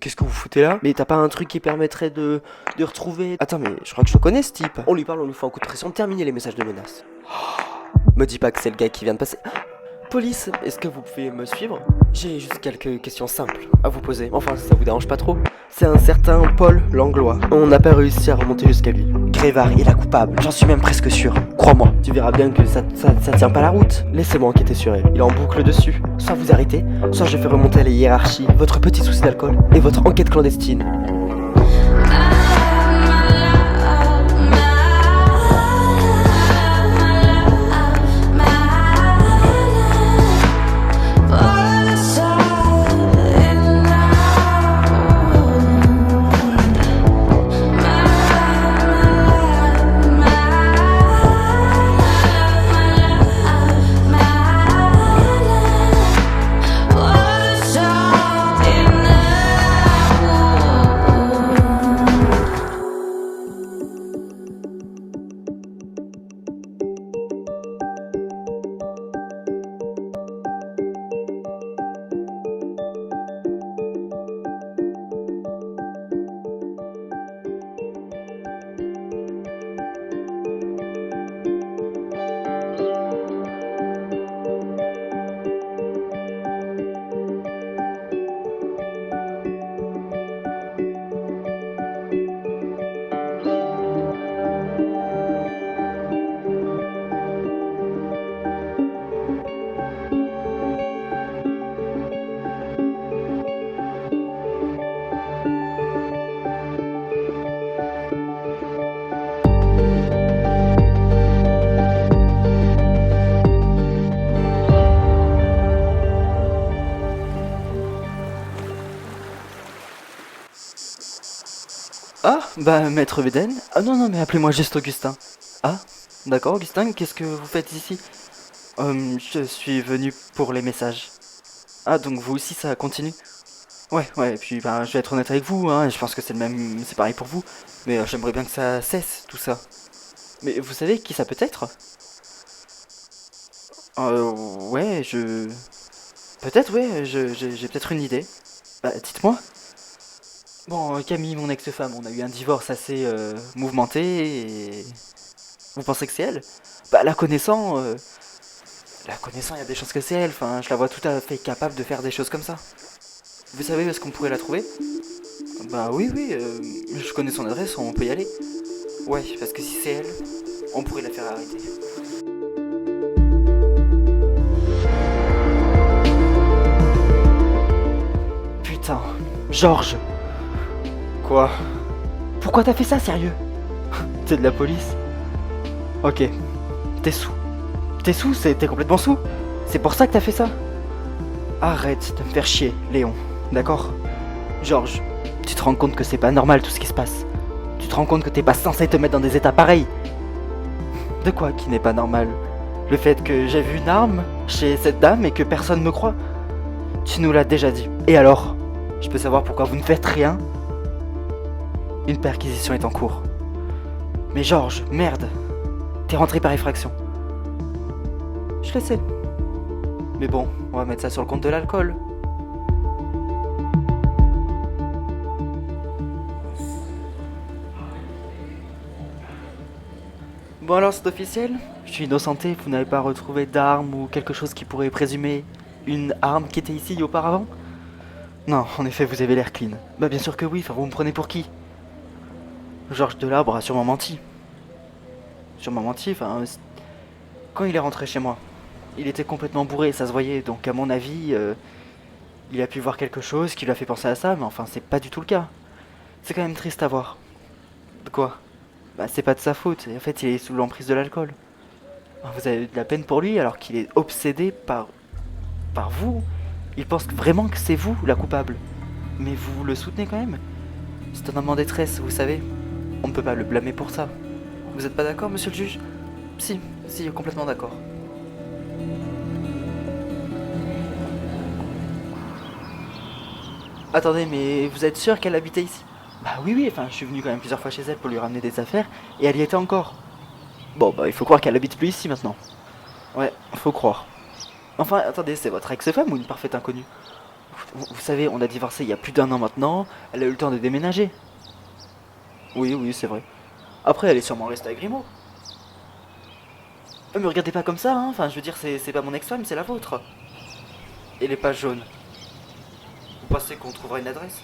Qu'est-ce que vous foutez là? Mais t'as pas un truc qui permettrait de retrouver... Attends, mais je crois que je le connais ce type. On lui parle, on lui fait un coup de pression, terminez les messages de menace. Me dis pas que c'est le gars qui vient de passer. Police, est-ce que vous pouvez me suivre? J'ai juste quelques questions simples à vous poser. Enfin, si ça vous dérange pas trop. C'est un certain Paul Langlois. On n'a pas réussi à remonter jusqu'à lui. Grévard est la coupable, j'en suis même presque sûr. Crois-moi, tu verras bien que ça tient pas la route. Laissez-moi enquêter sur elle. Il est en boucle dessus. Soit vous arrêtez, soit je fais remonter les hiérarchies votre petit souci d'alcool et votre enquête clandestine. Ah, bah, maître Véden. Ah non, non, mais appelez-moi juste Augustin. Ah, d'accord, Augustin, qu'est-ce que vous faites ici? Je suis venu pour les messages. Ah, donc vous aussi, ça continue? Ouais, ouais, et puis, bah, je vais être honnête avec vous, hein, je pense que c'est le même, c'est pareil pour vous. Mais j'aimerais bien que ça cesse, tout ça. Mais vous savez qui ça peut être? Ouais, Peut-être, ouais, j'ai peut-être une idée. Bah, dites-moi. Bon, Camille, mon ex-femme, on a eu un divorce assez mouvementé et... Vous pensez que c'est elle? Bah, la connaissant, il y a des chances que c'est elle. Enfin, je la vois tout à fait capable de faire des choses comme ça. Vous savez où est-ce qu'on pourrait la trouver? Bah oui, oui, je connais son adresse, on peut y aller. Ouais, parce que si c'est elle, on pourrait la faire arrêter. Putain, Georges. Quoi? Pourquoi t'as fait ça, sérieux? T'es de la police? Ok, t'es sous. T'es sous, t'es complètement sous. C'est pour ça que t'as fait ça. Arrête de me faire chier, Léon. D'accord? Georges, tu te rends compte que c'est pas normal tout ce qui se passe. Tu te rends compte que t'es pas censé te mettre dans des états pareils. De quoi qui n'est pas normal? Le fait que j'ai vu une arme chez cette dame et que personne me croit? Tu nous l'as déjà dit. Et alors? Je peux savoir pourquoi vous ne faites rien? Une perquisition est en cours. Mais Georges, merde. T'es rentré par effraction. Je le sais. Mais bon, on va mettre ça sur le compte de l'alcool. Bon alors c'est officiel? Je suis innocenté, vous n'avez pas retrouvé d'arme ou quelque chose qui pourrait présumer une arme qui était ici auparavant? Non, en effet vous avez l'air clean. Bah bien sûr que oui, enfin vous me prenez pour qui? Georges Delabre a sûrement menti. Sûrement menti, enfin... Quand il est rentré chez moi, il était complètement bourré, ça se voyait, donc à mon avis, il a pu voir quelque chose qui lui a fait penser à ça, mais enfin c'est pas du tout le cas. C'est quand même triste à voir. De quoi? Bah c'est pas de sa faute, en fait il est sous l'emprise de l'alcool. Vous avez de la peine pour lui alors qu'il est obsédé par vous. Il pense vraiment que c'est vous la coupable. Mais vous le soutenez quand même. C'est un homme en détresse, vous savez. On ne peut pas le blâmer pour ça. Vous êtes pas d'accord, monsieur le juge? Si, complètement d'accord. Attendez, mais vous êtes sûr qu'elle habitait ici? Bah oui, enfin, je suis venu quand même plusieurs fois chez elle pour lui ramener des affaires, et elle y était encore. Bon, bah il faut croire qu'elle habite plus ici maintenant. Ouais, faut croire. Enfin, attendez, c'est votre ex-femme ou une parfaite inconnue? Vous savez, on a divorcé il y a plus d'1 an maintenant, elle a eu le temps de déménager. Oui, oui, c'est vrai. Après, elle est sûrement restée à Grimaud. Me regardez pas comme ça, hein. Enfin, je veux dire, c'est pas mon ex-femme, c'est la vôtre. Et les pages jaunes. Vous pensez qu'on trouvera une adresse?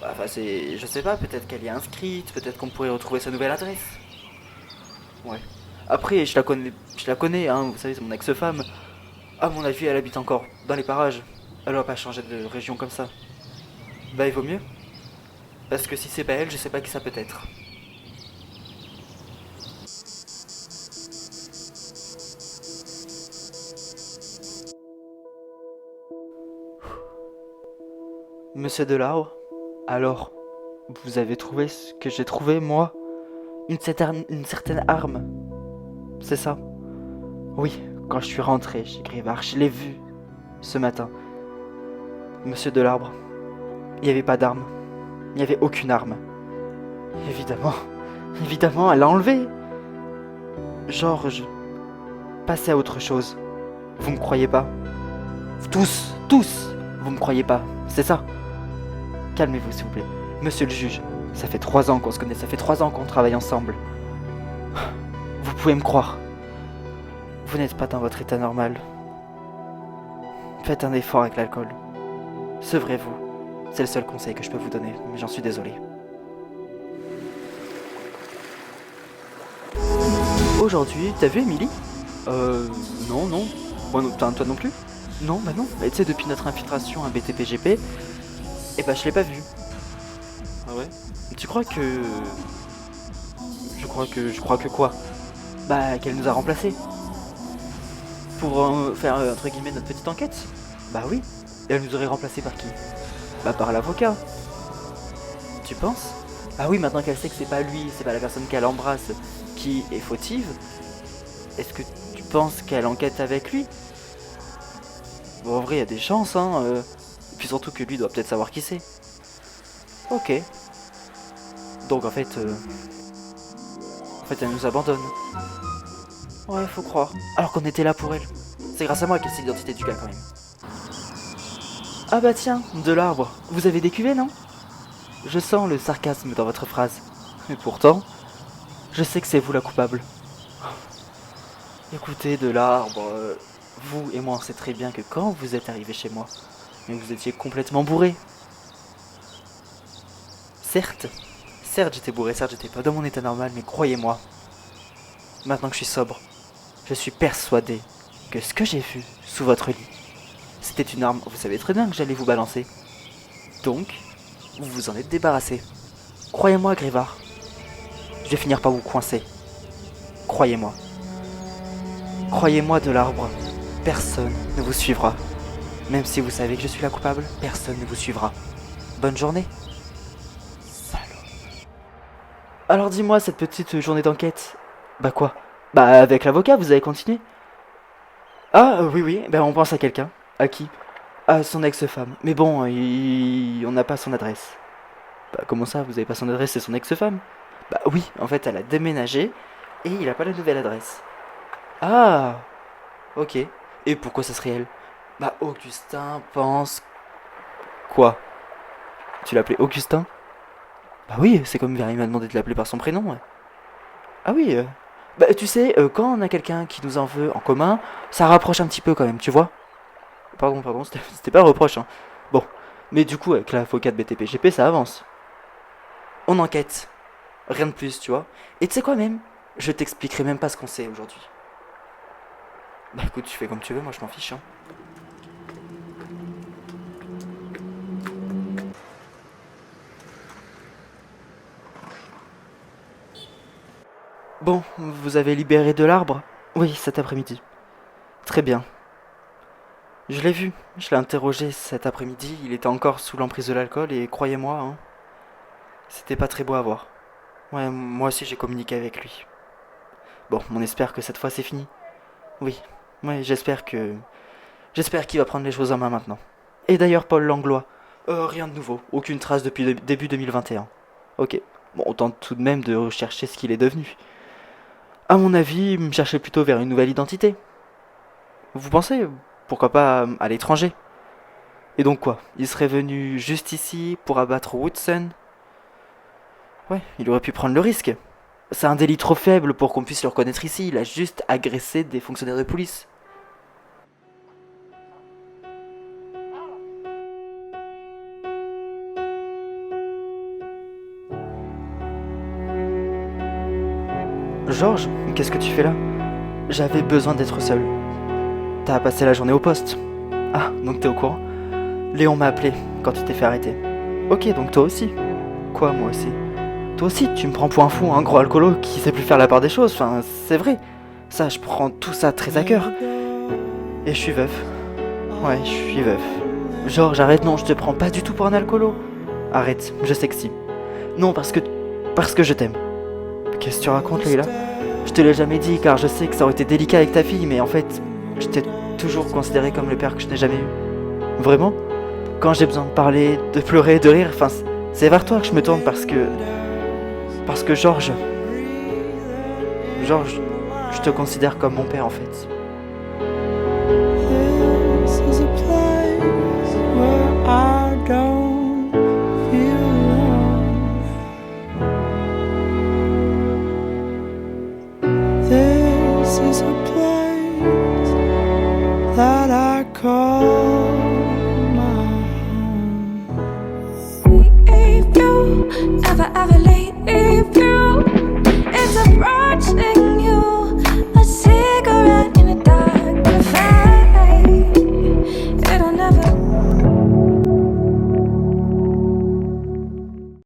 Bah, enfin, c'est. Je sais pas, peut-être qu'elle y est inscrite, peut-être qu'on pourrait retrouver sa nouvelle adresse. Ouais. Après, je la connais, hein, vous savez, c'est mon ex-femme. À mon avis, elle habite encore dans les parages. Elle va pas changer de région comme ça. Bah, il vaut mieux. Parce que si c'est pas elle, je sais pas qui ça peut être. Monsieur Delarbre, alors, vous avez trouvé ce que j'ai trouvé, moi? Une certaine arme, c'est ça? Oui, quand je suis rentré chez Grivard, je l'ai vu ce matin. Monsieur Delarbre, il n'y avait pas d'arme. Il n'y avait aucune arme. Évidemment, évidemment, elle l'a enlevé. Georges, passez à autre chose. Vous me croyez pas? Tous, vous me croyez pas, c'est ça? Calmez-vous, s'il vous plaît. Monsieur le juge, ça fait 3 ans qu'on se connaît, ça fait 3 ans qu'on travaille ensemble. Vous pouvez me croire. Vous n'êtes pas dans votre état normal. Faites un effort avec l'alcool. Sevrez-vous. C'est le seul conseil que je peux vous donner, mais j'en suis désolé. Aujourd'hui, t'as vu Emily? Non, non. Moi, toi non plus? Non, bah non. Bah, tu sais, depuis notre infiltration à BTPGP, eh bah je l'ai pas vue. Ah ouais? Tu crois que... Je crois que quoi? Bah qu'elle nous a remplacés. Pour faire, entre guillemets, notre petite enquête? Bah oui. Et elle nous aurait remplacés par qui? Bah par l'avocat. Tu penses? Ah oui, maintenant qu'elle sait que c'est pas lui, c'est pas la personne qu'elle embrasse qui est fautive, est-ce que tu penses qu'elle enquête avec lui? Bon, en vrai, il y a des chances, hein. Et puis surtout que lui doit peut-être savoir qui c'est. Ok. Donc en fait, elle nous abandonne. Ouais, faut croire. Alors qu'on était là pour elle. C'est grâce à moi qu'elle sait l'identité du gars quand même. Ah bah tiens, de l'arbre. Vous avez des cuvées, non? Je sens le sarcasme dans votre phrase. Et pourtant, je sais que c'est vous la coupable. Écoutez, de l'arbre, vous et moi on sait très bien que quand vous êtes arrivé chez moi, mais vous étiez complètement bourré. Certes, certes j'étais bourré, certes j'étais pas dans mon état normal, mais croyez-moi, maintenant que je suis sobre, je suis persuadé que ce que j'ai vu sous votre lit, c'était une arme, vous savez très bien que j'allais vous balancer. Donc, vous vous en êtes débarrassé. Croyez-moi, Grévard, je vais finir par vous coincer. Croyez-moi. Croyez-moi, de l'arbre, personne ne vous suivra. Même si vous savez que je suis la coupable, personne ne vous suivra. Bonne journée. Salaud. Alors dis-moi, cette petite journée d'enquête. Bah quoi? Bah avec l'avocat, vous avez continué? Ah oui, oui, bah on pense à quelqu'un. À qui? À son ex-femme. Mais bon, on n'a pas son adresse. Bah comment ça, vous avez pas son adresse, c'est son ex-femme? Bah oui, en fait, elle a déménagé et il a pas la nouvelle adresse. Ah, ok. Et pourquoi ça serait elle? Bah Augustin pense... Quoi? Tu l'appelais Augustin? Bah oui, c'est comme il m'a demandé de l'appeler par son prénom. Ouais. Ah oui, bah tu sais, quand on a quelqu'un qui nous en veut en commun, ça rapproche un petit peu quand même, tu vois? Pardon, c'était pas un reproche, hein. Bon, mais du coup, avec l'avocat de BTPGP, ça avance. On enquête. Rien de plus, tu vois. Et tu sais quoi même? Je t'expliquerai même pas ce qu'on sait aujourd'hui. Bah écoute, tu fais comme tu veux, moi je m'en fiche, hein. Bon, vous avez libéré de l'arbre? Oui, cet après-midi. Très bien. Je l'ai vu, je l'ai interrogé cet après-midi, il était encore sous l'emprise de l'alcool et croyez-moi, hein, c'était pas très beau à voir. Ouais, moi aussi j'ai communiqué avec lui. Bon, on espère que cette fois c'est fini. Oui, ouais, J'espère qu'il va prendre les choses en main maintenant. Et d'ailleurs, Paul Langlois, rien de nouveau, aucune trace depuis début 2021. Ok, bon, on tente tout de même de rechercher ce qu'il est devenu. À mon avis, il me cherchait plutôt vers une nouvelle identité. Vous pensez, pourquoi pas à l'étranger? Et donc quoi? Il serait venu juste ici pour abattre Woodson? Ouais, il aurait pu prendre le risque. C'est un délit trop faible pour qu'on puisse le reconnaître ici. Il a juste agressé des fonctionnaires de police. Georges, qu'est-ce que tu fais là? J'avais besoin d'être seul. T'as passé la journée au poste. Ah, donc t'es au courant? Léon m'a appelé quand tu t'es fait arrêter. Ok, donc toi aussi. Quoi, moi aussi? Toi aussi, tu me prends pour un fou, un gros alcoolo qui sait plus faire la part des choses. Enfin, c'est vrai. Ça, je prends tout ça très à cœur. Et je suis veuf. Ouais, je suis veuf. Georges, arrête, non, je te prends pas du tout pour un alcoolo. Arrête, je sais que si. Non, parce que je t'aime. Qu'est-ce que tu racontes, Leïla? Je te l'ai jamais dit car je sais que ça aurait été délicat avec ta fille, mais en fait, je t'ai toujours considéré comme le père que je n'ai jamais eu. Vraiment? Quand j'ai besoin de parler, de pleurer, de rire, enfin, c'est vers toi que je me tourne parce que... Parce que Georges, je te considère comme mon père en fait.